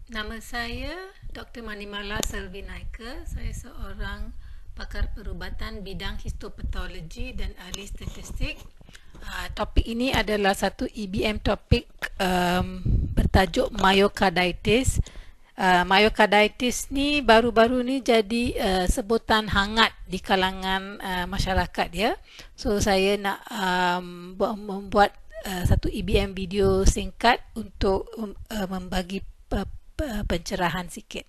Nama saya Dr. Manimala Selvinaika. Saya seorang pakar perubatan bidang histopatologi dan ahli statistik. Topik ini adalah satu EBM topik bertajuk myocarditis. Myocarditis ni baru-baru ni jadi sebutan hangat di kalangan masyarakat ya. So saya nak membuat satu EBM video singkat untuk membagi pencerahan sikit.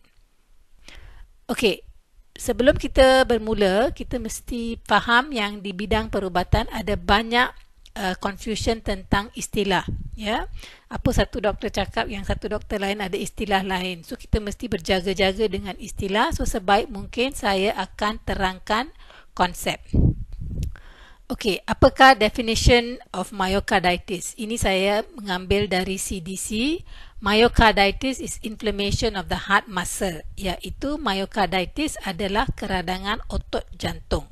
Okey, sebelum kita bermula, kita mesti faham yang di bidang perubatan ada banyak confusion tentang istilah. Ya, apa satu doktor cakap, yang satu doktor lain ada istilah lain. So kita mesti berjaga-jaga dengan istilah. So sebaik mungkin saya akan terangkan konsep. Okey, apakah definition of myocarditis? Ini saya mengambil dari CDC. Myocarditis is inflammation of the heart muscle, iaitu myocarditis adalah keradangan otot jantung.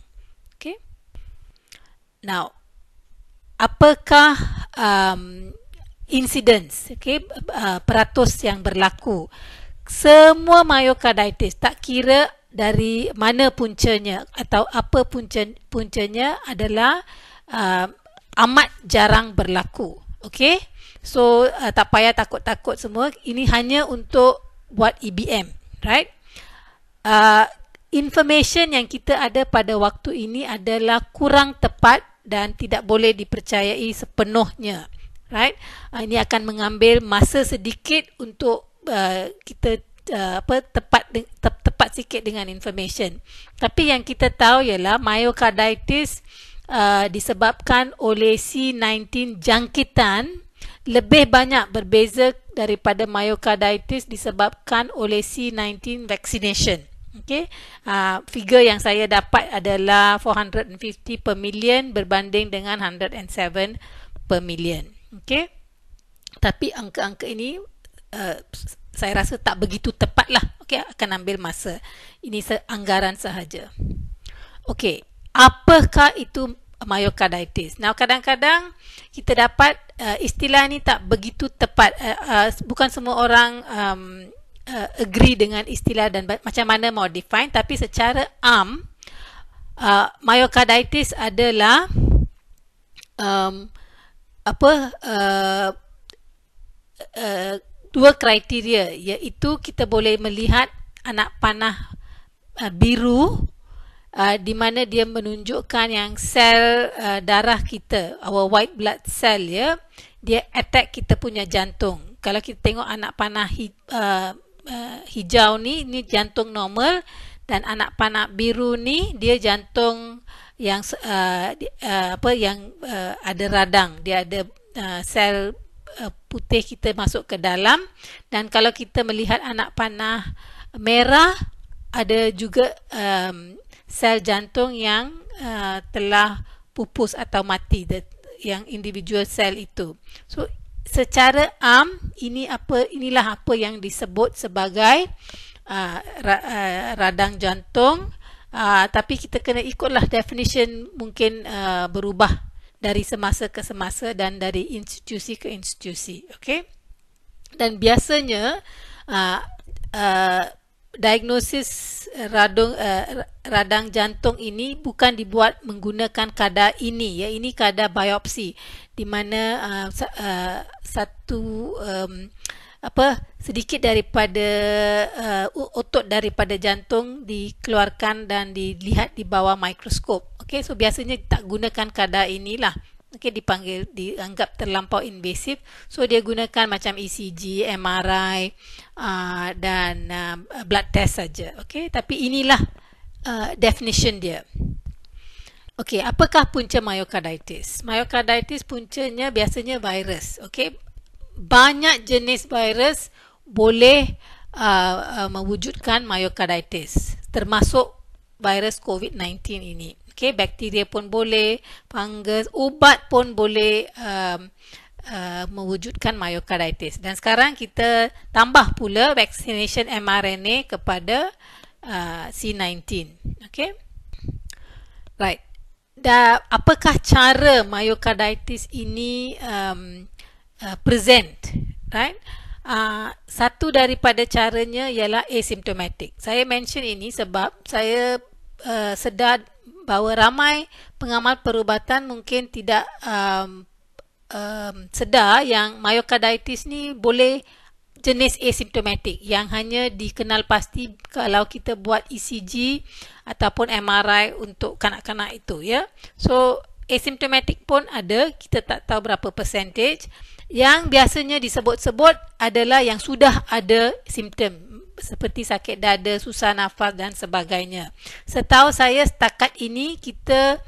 Okay. Now, apakah incidence, peratus yang berlaku? Semua myocarditis, tak kira dari mana puncanya atau apa puncanya adalah amat jarang berlaku. Okay. So tak payah takut-takut semua. Ini hanya untuk buat EBM, right? Information yang kita ada pada waktu ini adalah kurang tepat dan tidak boleh dipercayai sepenuhnya, right? Ini akan mengambil masa sedikit untuk kita tepat sikit dengan information. Tapi yang kita tahu ialah myocarditis disebabkan oleh C19 jangkitan lebih banyak berbeza daripada myocarditis disebabkan oleh C19 vaccination. Okay. Figure yang saya dapat adalah 450 per million berbanding dengan 107 per million. Okay. Tapi angka-angka ini saya rasa tak begitu tepat lah. Okay. Akan ambil masa. Ini anggaran sahaja. Okay. Apakah itu myocarditis? Now kadang-kadang kita dapat istilah ni tak begitu tepat. Bukan semua orang agree dengan istilah dan macam mana mau define, tapi secara myocarditis adalah dua kriteria, iaitu kita boleh melihat anak panah biru di mana dia menunjukkan yang sel darah kita, our white blood cell, dia attack kita punya jantung. Kalau kita tengok anak panah hijau ni jantung normal, dan anak panah biru ni dia jantung yang ada radang, dia ada sel putih kita masuk ke dalam. Dan kalau kita melihat anak panah merah, ada juga sel jantung yang telah pupus atau mati, yang individual sel itu. So secara inilah apa yang disebut sebagai radang jantung. Tapi kita kena ikutlah definition, mungkin berubah dari semasa ke semasa dan dari institusi ke institusi. Okay? Dan biasanya diagnosis radang jantung ini bukan dibuat menggunakan kadar ini, ini kadar biopsi, di mana sedikit daripada otot daripada jantung dikeluarkan dan dilihat di bawah mikroskop. Okay, so biasanya tak gunakan kadar inilah. Okay, dianggap terlampau invasif. So dia gunakan macam ECG, MRI dan blood test saja. Okay, tapi inilah definition dia. Okay, apakah punca myocarditis? Myocarditis puncanya biasanya virus. Okay, banyak jenis virus boleh mewujudkan myocarditis, termasuk virus COVID-19 ini. Okay, bakteria pun boleh, fungus, ubat pun boleh mewujudkan myocarditis. Dan sekarang kita tambah pula vaccination mRNA kepada C19. Okay, right. Dan apakah cara myocarditis ini present? Right? Satu daripada caranya ialah asymptomatic. Saya mention ini sebab saya sedar bahawa ramai pengamal perubatan mungkin tidak sedar yang myocarditis ni boleh jenis asymptomatic yang hanya dikenal pasti kalau kita buat ECG ataupun MRI untuk kanak-kanak itu, ya. So asymptomatic pun ada, kita tak tahu berapa percentage. Yang biasanya disebut-sebut adalah yang sudah ada simptom seperti sakit dada, susah nafas dan sebagainya. Setahu saya setakat ini kita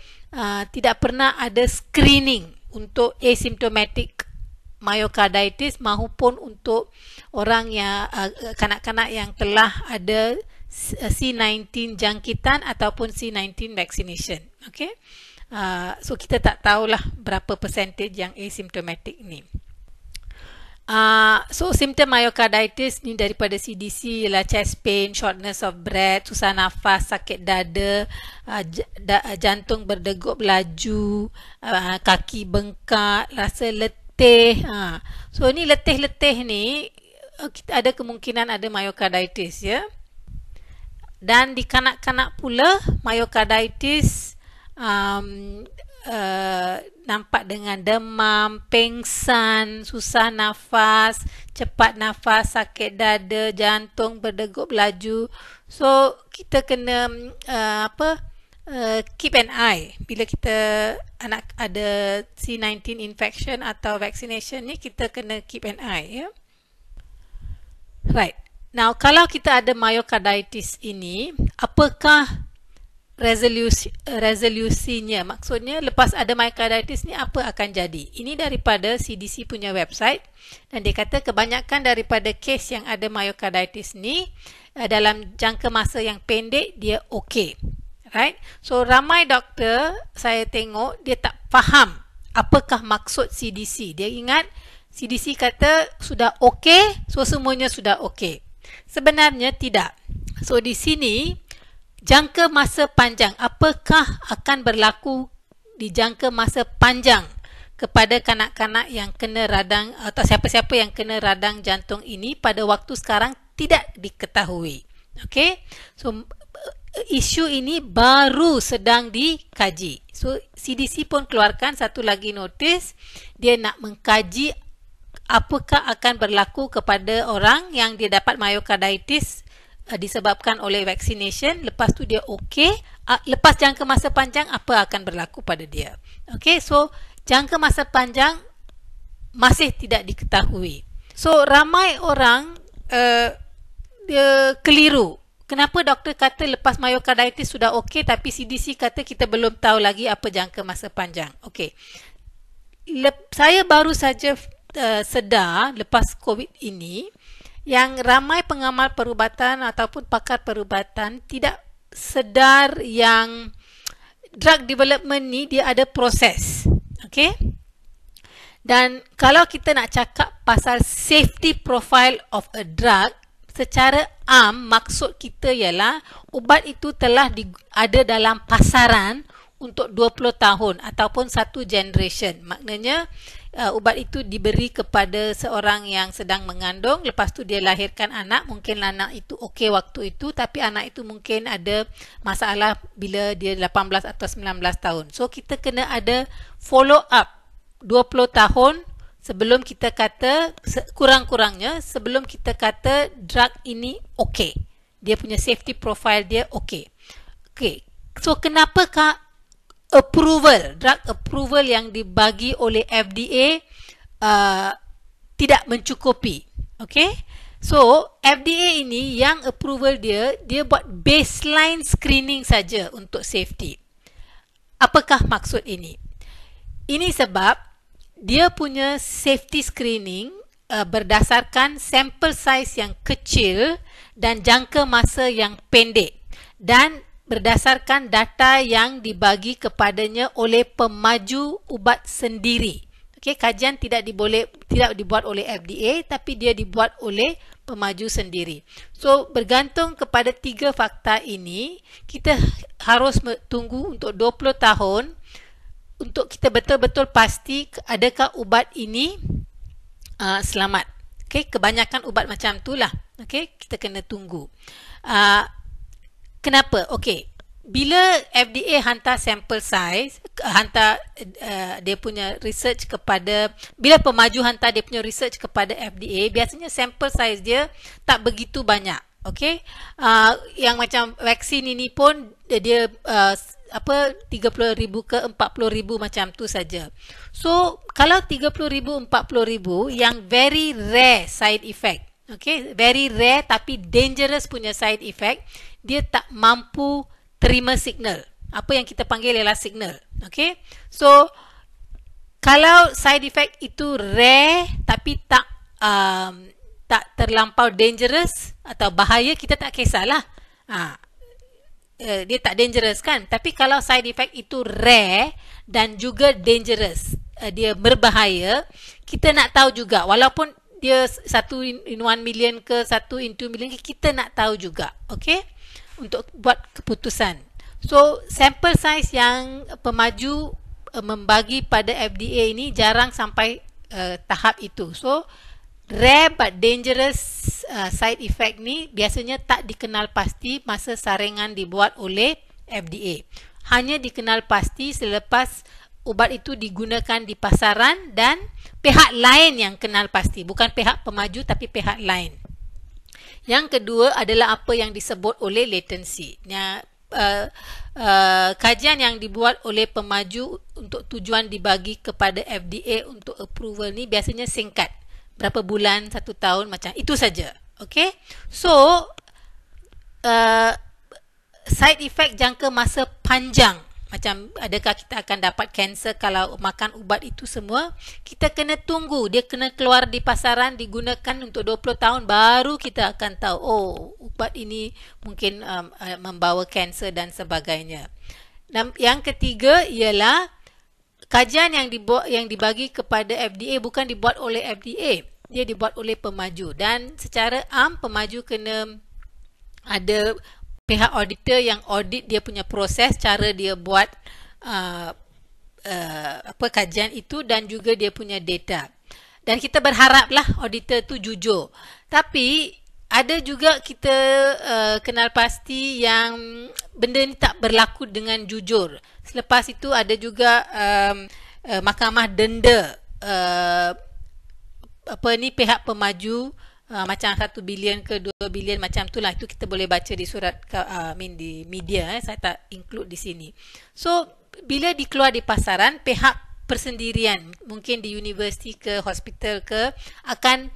tidak pernah ada screening untuk asymptomatic myocarditis maupun untuk orang yang kanak-kanak yang telah ada C19 jangkitan ataupun C19 vaccination. Okay? So kita tak tahulah berapa percentage yang asymptomatic ni. So simptom myocarditis ni daripada CDC ialah chest pain, shortness of breath, susah nafas, sakit dada, jantung berdegup laju, kaki bengkak, rasa letih. So ni letih-letih ni kita ada kemungkinan ada myocarditis, ya. Dan di kanak-kanak pula myocarditis nampak dengan demam, pengsan, susah nafas, cepat nafas, sakit dada, jantung berdegup laju. So kita kena keep an eye bila kita anak ada C19 infection atau vaccination ni, kita kena keep an eye, ya. Right. Now kalau kita ada myocarditis ini, apakah resolusinya? Maksudnya lepas ada myocarditis ni apa akan jadi? Ini daripada CDC punya website dan dia kata kebanyakan daripada kes yang ada myocarditis ni dalam jangka masa yang pendek dia okey. Right? So ramai doktor saya tengok dia tak faham apakah maksud CDC. Dia ingat CDC kata sudah okey, so semuanya sudah okey. Sebenarnya tidak. So di sini jangka masa panjang, apakah akan berlaku di jangka masa panjang kepada kanak-kanak yang kena radang atau siapa-siapa yang kena radang jantung ini pada waktu sekarang tidak diketahui. Okay? So isu ini baru sedang dikaji. So CDC pun keluarkan satu lagi notis, dia nak mengkaji apakah akan berlaku kepada orang yang dia dapat myocarditis disebabkan oleh vaccination. Lepas tu dia okey, lepas jangka masa panjang apa akan berlaku pada dia. Okey, so jangka masa panjang masih tidak diketahui. So ramai orang dia keliru. Kenapa doktor kata lepas myocarditis sudah okey tapi CDC kata kita belum tahu lagi apa jangka masa panjang. Okey. Saya baru saja sedar lepas COVID ini yang ramai pengamal perubatan ataupun pakar perubatan tidak sedar yang drug development ni dia ada proses. Okey? Dan kalau kita nak cakap pasal safety profile of a drug, secara maksud kita ialah ubat itu telah ada dalam pasaran untuk 20 tahun ataupun satu generation. Maknanya ubat itu diberi kepada seorang yang sedang mengandung, lepas tu dia lahirkan anak, mungkin anak itu okey waktu itu tapi anak itu mungkin ada masalah bila dia 18 atau 19 tahun. So kita kena ada follow up 20 tahun sebelum kita kata, kurang-kurangnya sebelum kita kata drug ini okey, dia punya safety profile dia okey. Okey, so kenapakah drug approval yang dibagi oleh FDA tidak mencukupi? Okey, so FDA ini yang approval dia buat baseline screening saja untuk safety. Apakah maksud ini? Ini sebab dia punya safety screening berdasarkan sampel size yang kecil dan jangka masa yang pendek dan berdasarkan data yang dibagi kepadanya oleh pemaju ubat sendiri. Okey, kajian tidak dibuat oleh FDA tapi dia dibuat oleh pemaju sendiri. So bergantung kepada 3 fakta ini, kita harus tunggu untuk 20 tahun untuk kita betul-betul pasti adakah ubat ini selamat Okey, kebanyakan ubat macam tu lah. Okey, kita kena tunggu. Kenapa? Okey, bila FDA hantar sample size, hantar dia punya research kepada, bila pemaju hantar dia punya research kepada FDA, biasanya sample size dia tak begitu banyak. Okey, yang macam vaksin ini pun dia 30,000 ke 40,000 macam tu saja. So kalau 30,000 40,000 yang very rare side effect, okay, very rare tapi dangerous punya side effect, dia tak mampu terima signal. Apa yang kita panggil ialah signal. Okay, so kalau side effect itu rare tapi tak terlampau dangerous atau bahaya, kita tak kisahlah. Dia tak dangerous kan. Tapi kalau side effect itu rare dan juga dangerous, dia berbahaya, kita nak tahu juga. Walaupun dia 1 in 1 million ke 1 in 2 million, kita nak tahu juga. Okay, untuk buat keputusan. So sample size yang pemaju membagi pada FDA ini jarang sampai tahap itu. So rare but dangerous side effect ni biasanya tak dikenal pasti masa saringan dibuat oleh FDA. Hanya dikenal pasti selepas ubat itu digunakan di pasaran dan pihak lain yang kenal pasti. Bukan pihak pemaju tapi pihak lain. Yang kedua adalah apa yang disebut oleh latency. Kajian yang dibuat oleh pemaju untuk tujuan dibagi kepada FDA untuk approval ni biasanya singkat. Berapa bulan, 1 tahun, macam itu saja. Okay, so side effect jangka masa panjang, macam adakah kita akan dapat kanser kalau makan ubat itu semua, kita kena tunggu dia kena keluar di pasaran, digunakan untuk 20 tahun baru kita akan tahu, oh ubat ini mungkin membawa kanser dan sebagainya. Dan yang ketiga ialah kajian yang dibagi kepada FDA bukan dibuat oleh FDA, dia dibuat oleh pemaju, dan secara pemaju kena ada pihak auditor yang audit dia punya proses, cara dia buat kajian itu dan juga dia punya data. Dan kita berharaplah auditor tu jujur. Tapi ada juga kita kenal pasti yang benda ni tak berlaku dengan jujur. Selepas itu ada juga mahkamah denda pihak pemaju macam 1 bilion ke 2 bilion macam tu lah. Itu kita boleh baca di surat di media, saya tak include di sini. So bila dikeluar di pasaran, pihak persendirian mungkin di universiti ke hospital ke akan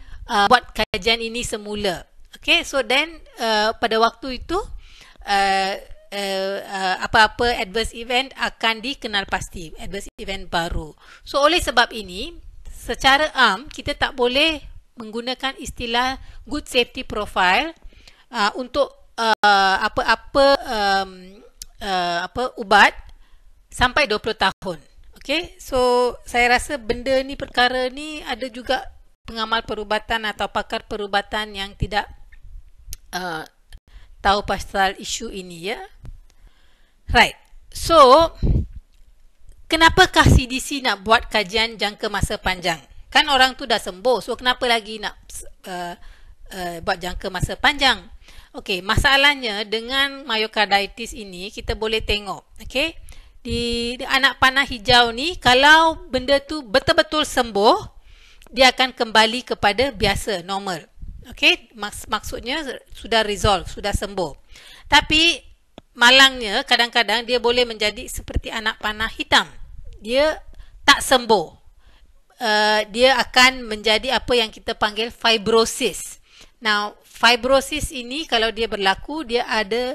buat kajian ini semula. Okay, so then pada waktu itu apa-apa adverse event akan dikenal pasti, adverse event baru. So oleh sebab ini, secara kita tak boleh menggunakan istilah good safety profile untuk ubat sampai 20 tahun. Okay, so saya rasa perkara ni ada juga pengamal perubatan atau pakar perubatan yang tidak tahu pasal isu ini, ya. Right. So kenapakah CDC nak buat kajian jangka masa panjang? Kan orang tu dah sembuh, so kenapa lagi nak buat jangka masa panjang? Okey, masalahnya dengan myocarditis ini kita boleh tengok, okey, di anak panah hijau ni, kalau benda tu betul-betul sembuh, dia akan kembali kepada biasa, normal. Okey, maksudnya sudah resolve, sudah sembuh. Tapi malangnya kadang-kadang dia boleh menjadi seperti anak panah hitam. Dia tak sembuh. Dia akan menjadi apa yang kita panggil fibrosis. Now, fibrosis ini kalau dia berlaku, dia ada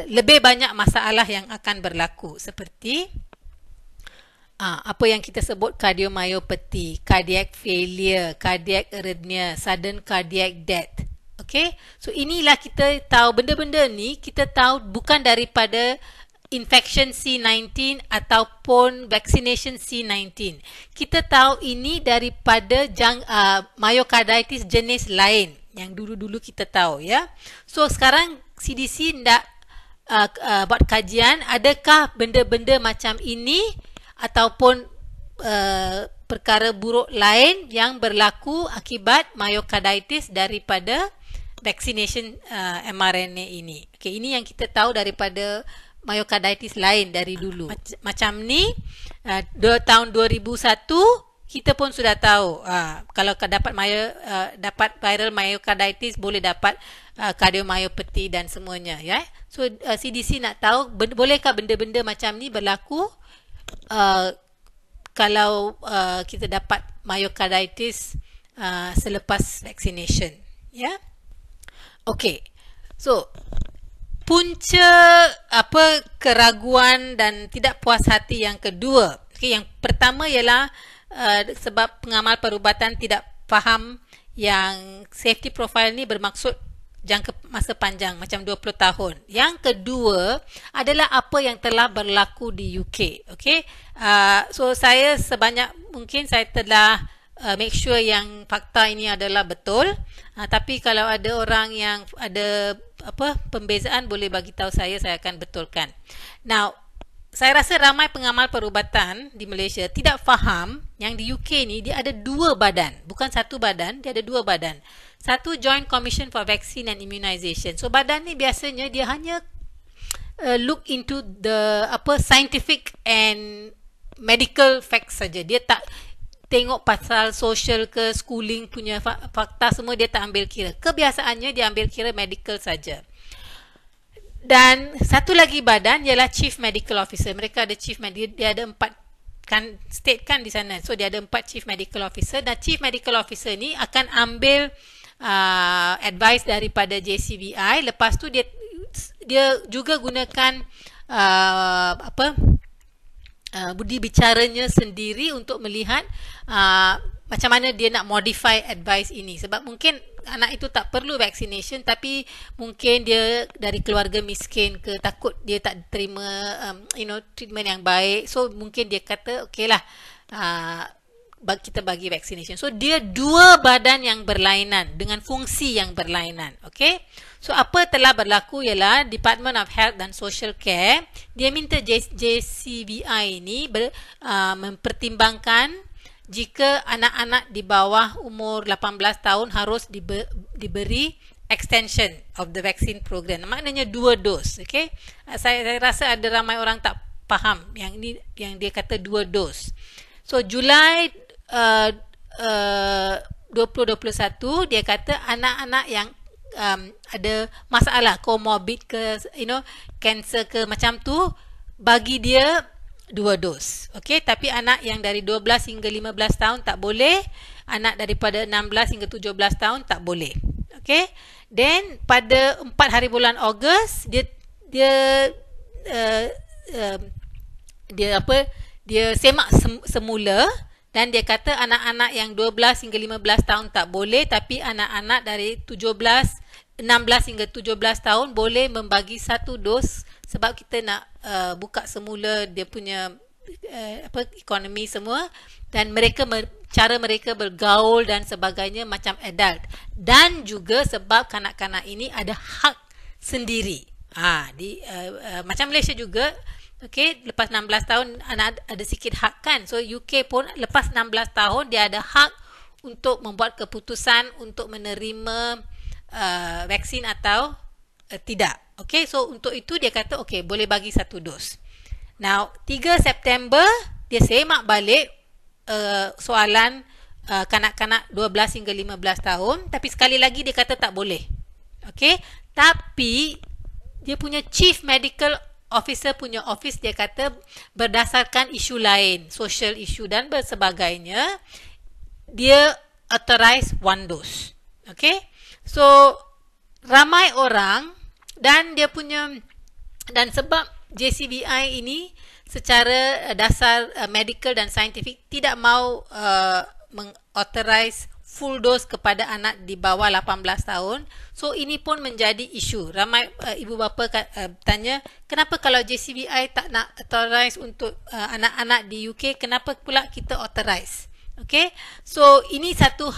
lebih banyak masalah yang akan berlaku, seperti apa yang kita sebut cardiomyopathy, cardiac failure, cardiac arrhythmia, sudden cardiac death. Okay, so inilah kita tahu, benda-benda ni kita tahu bukan daripada infection C19 ataupun vaccination C19. Kita tahu ini daripada myocarditis jenis lain yang dulu-dulu kita tahu, ya. So sekarang CDC nak buat kajian, adakah benda-benda macam ini ataupun perkara buruk lain yang berlaku akibat myocarditis daripada vaccination mRNA ini. Okey, ini yang kita tahu daripada myocarditis lain dari dulu. Macam ni, tahun 2001 kita pun sudah tahu kalau dapat viral myocarditis boleh dapat cardiomyopathy dan semuanya, ya. So CDC nak tahu bolehkah benda-benda macam ni berlaku kalau kita dapat myocarditis selepas vaccination, ya. Okey. So punca keraguan dan tidak puas hati yang kedua. Okey, yang pertama ialah sebab pengamal perubatan tidak faham yang safety profile ni bermaksud jangka masa panjang macam 20 tahun. Yang kedua adalah apa yang telah berlaku di UK. Okey. So saya sebanyak mungkin saya telah make sure yang fakta ini adalah betul. Tapi kalau ada orang yang ada pembezaan boleh bagi tahu saya akan betulkan. Now, saya rasa ramai pengamal perubatan di Malaysia tidak faham yang di UK ni dia ada dua badan, bukan satu badan, dia ada dua badan. Satu Joint Commission for Vaccine and Immunisation. So badan ni biasanya dia hanya look into the scientific and medical facts saja. Dia tak tengok pasal social ke schooling punya fakta semua dia tak ambil kira. Kebiasaannya dia ambil kira medical saja. Dan satu lagi badan ialah Chief Medical Officer. Mereka ada Chief Medical, dia ada 4 kan state kan di sana. So dia ada 4 Chief Medical Officer dan Chief Medical Officer ni akan ambil advice daripada JCVI. Lepas tu dia juga gunakan budi bicaranya sendiri untuk melihat macam mana dia nak modify advice ini. Sebab mungkin anak itu tak perlu vaccination tapi mungkin dia dari keluarga miskin ke takut dia tak terima treatment yang baik. So mungkin dia kata okeylah kita bagi vaccination. So dia dua badan yang berlainan dengan fungsi yang berlainan. Okey. So apa telah berlaku ialah Department of Health dan Social Care dia minta JCVI ini mempertimbangkan jika anak-anak di bawah umur 18 tahun harus diberi extension of the vaccine program. Maknanya 2 dos. Okay? Saya rasa ada ramai orang tak faham yang ini yang dia kata 2 dos. So Julai 2021 dia kata anak-anak yang ada masalah comorbid ke cancer ke macam tu bagi dia 2 dos. Okey, tapi anak yang dari 12 hingga 15 tahun tak boleh, anak daripada 16 hingga 17 tahun tak boleh. Okey. Then pada 4 hari bulan Ogos dia semak semula dan dia kata anak-anak yang 12 hingga 15 tahun tak boleh, tapi anak-anak dari 16 hingga 17 tahun boleh membagi 1 dos sebab kita nak buka semula dia punya ekonomi semua dan cara mereka bergaul dan sebagainya macam adult, dan juga sebab kanak-kanak ini ada hak sendiri. Macam Malaysia juga, okey, lepas 16 tahun anak ada sikit hak kan. So UK pun lepas 16 tahun dia ada hak untuk membuat keputusan untuk menerima vaksin atau tidak. Okey, so untuk itu dia kata okey boleh bagi 1 dos. Now 3 September dia semak balik soalan kanak-kanak 12 hingga 15 tahun, tapi sekali lagi dia kata tak boleh. Okey, tapi dia punya Chief Medical Officer punya office dia kata berdasarkan isu lain, social issue dan sebagainya, dia authorize 1 dos. Okey, so ramai orang dan dia punya, dan sebab JCVI ini secara dasar medical dan scientific tidak mau mengauthorize full dose kepada anak di bawah 18 tahun. So ini pun menjadi isu. Ramai ibu bapa tanya, kenapa kalau JCVI tak nak authorize untuk anak-anak di UK, kenapa pula kita authorize? Okay, so ini satu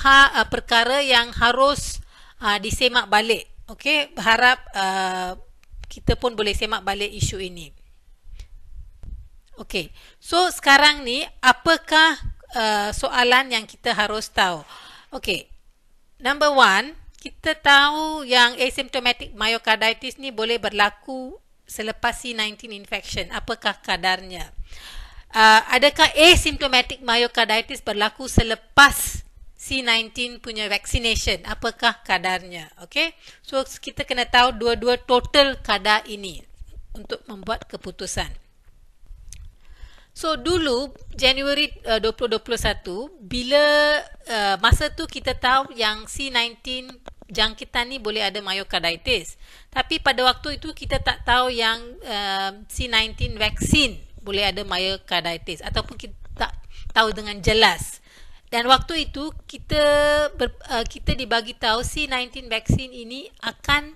perkara yang harus disemak balik. Okay, berharap kita pun boleh semak balik isu ini. Okay, so sekarang ni apakah soalan yang kita harus tahu. Okey. Number one, kita tahu yang asymptomatic myocarditis ni boleh berlaku selepas C19 infection. Apakah kadarnya? Adakah asymptomatic myocarditis berlaku selepas C19 punya vaccination? Apakah kadarnya? Okay? So, kita kena tahu dua-dua total kadar ini untuk membuat keputusan. So, dulu, Januari 2021, bila masa tu kita tahu yang C19 jangkitan ni boleh ada myocarditis. Tapi pada waktu itu kita tak tahu yang C19 vaksin boleh ada myocarditis ataupun kita tak tahu dengan jelas. Dan waktu itu kita dibagi tahu C19 vaksin ini akan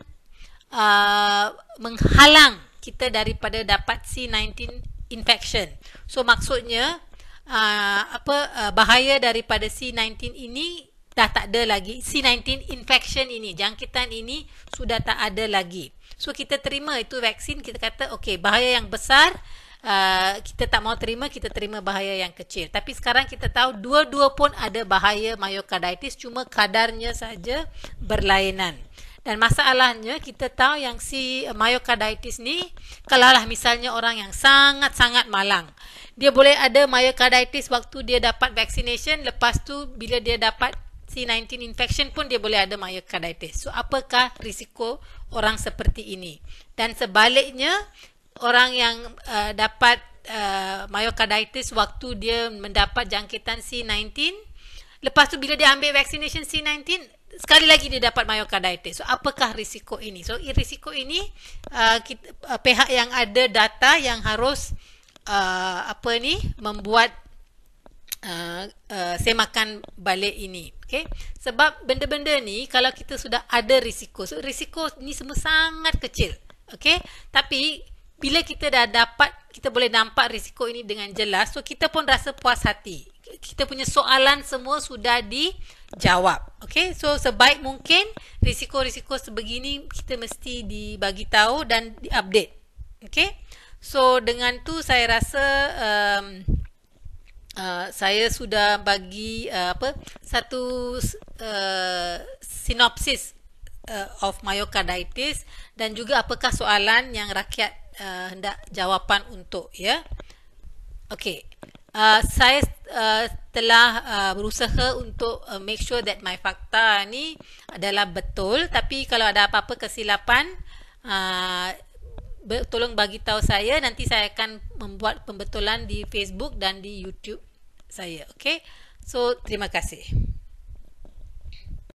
menghalang kita daripada dapat C19 infection. So maksudnya bahaya daripada C19 ini dah tak ada lagi. C19 infection ini, jangkitan ini sudah tak ada lagi. So kita terima itu vaksin, kita kata okey, bahaya yang besar kita tak mau terima, kita terima bahaya yang kecil. Tapi sekarang kita tahu dua-dua pun ada bahaya myocarditis, cuma kadarnya saja berlainan. Dan masalahnya kita tahu yang si myocarditis ni, kalaulah misalnya orang yang sangat-sangat malang, dia boleh ada myocarditis waktu dia dapat vaccination, lepas tu bila dia dapat C19 infection pun dia boleh ada myocarditis. So apakah risiko orang seperti ini? Dan sebaliknya, orang yang dapat myocarditis waktu dia mendapat jangkitan C19, lepas tu bila dia ambil vaccination C19, sekali lagi dia dapat myocarditis. So apakah risiko ini? So risiko ini pihak yang ada data yang harus membuat semakan balik ini. Okay? Sebab benda-benda ni kalau kita sudah ada risiko, so risiko ni semua sangat kecil. Okay? Tapi bila kita dah dapat, kita boleh nampak risiko ini dengan jelas, so kita pun rasa puas hati. Kita punya soalan semua sudah dijawab. Okay? So sebaik mungkin risiko-risiko sebegini kita mesti dibagi tahu dan diupdate. Okay? So dengan tu saya rasa saya sudah bagi satu sinopsis of myocarditis dan juga apakah soalan yang rakyat hendak jawapan untuk, ya. Okey. Saya telah berusaha untuk make sure that my fakta ni adalah betul, tapi kalau ada apa-apa kesilapan tolong bagi tahu saya, nanti saya akan membuat pembetulan di Facebook dan di YouTube saya. Okey. So terima kasih.